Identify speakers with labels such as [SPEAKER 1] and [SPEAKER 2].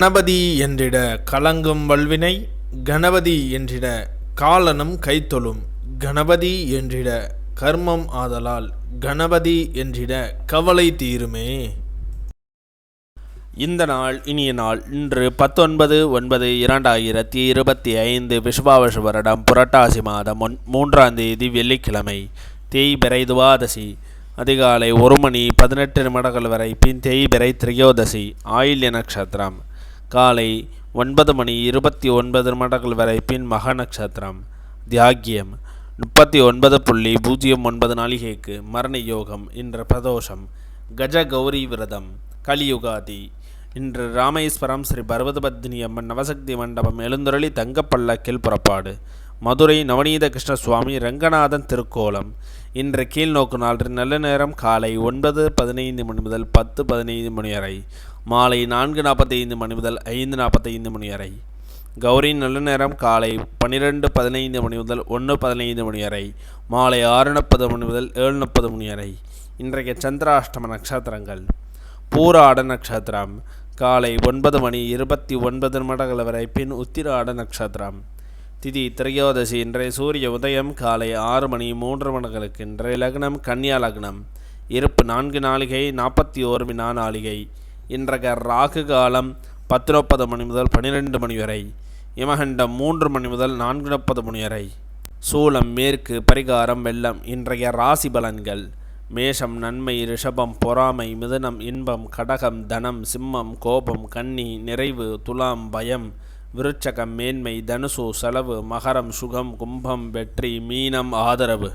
[SPEAKER 1] கணபதி என்றிட கலங்கும் வல்வினை, கணபதி என்றிட காலனும் கைத்தொழும், கணபதி என்றிட கர்மம் ஆதலால், கணபதி என்றிட கவலை தீருமே. இந்த நாள் இனிய நாள். இன்று 19/9/2025 விஸ்வாவசு வருடம் புரட்டாசி மாதம் 3ஆம் தேதி வெள்ளிக்கிழமை. தேய்பிறை துவாதசி. அதிகாலை 1:18 வரை. பின் தேய்பிறை திரையோதசி. ஆயில்ய நட்சத்திரம். காலை 9:29 வரை. பின் மக நட்சத்திரம். தியாகியம் 39.09 நாளிகைக்கு. மரண யோகம். இன்று பிரதோஷம். கஜ கௌரி விரதம். கலியுகாதி. இன்று ராமேஸ்வரம் ஸ்ரீ பர்வதபத்னி அம்மன் நவசக்தி மண்டபம் எழுந்தருளி தங்கப்பல்லக்கில் புறப்பாடு. மதுரை நவநீத கிருஷ்ண சுவாமி ரங்கநாதன் திருக்கோலம். இன்று கீழ்நோக்கு நாள். நல்ல நேரம் காலை 9:15 முதல் 10:15 வரை. மாலை 4:45 முதல் 5:45 வரை. கௌரி நல்ல நேரம் காலை 12:15 முதல் 1:15 வரை. மாலை 6:30 முதல் 7:30 வரை. இன்றைய சந்திராஷ்டம நட்சத்திரங்கள். பூராட நட்சத்திரம் காலை 9:29 வரை. பின் உத்திராட நட்சத்திரம். திதி திரையோதசி. இன்றைய சூரிய உதயம் காலை 6:03 இன்றைய லக்னம் கன்னியா லக்னம். இருப்பு 4 நாளிகை 41 வினா நாளிகை. இன்றைய ராகு காலம் 10:30 முதல் 12 வரை. யமகண்டம் 3 முதல் 4:30 வரை. சூலம் மேற்கு. பரிகாரம் வெள்ளம். இன்றைய ராசி பலன்கள். மேஷம் நன்மை, ரிஷபம் பொறாமை, மிதுனம் இன்பம், கடகம் தனம், சிம்மம் கோபம், கன்னி நிறைவு, துலாம் பயம், விருச்சகம் மேன்மை, தனுசு செலவு, மகரம் சுகம், கும்பம் வெற்றி, மீனம் ஆதரவு.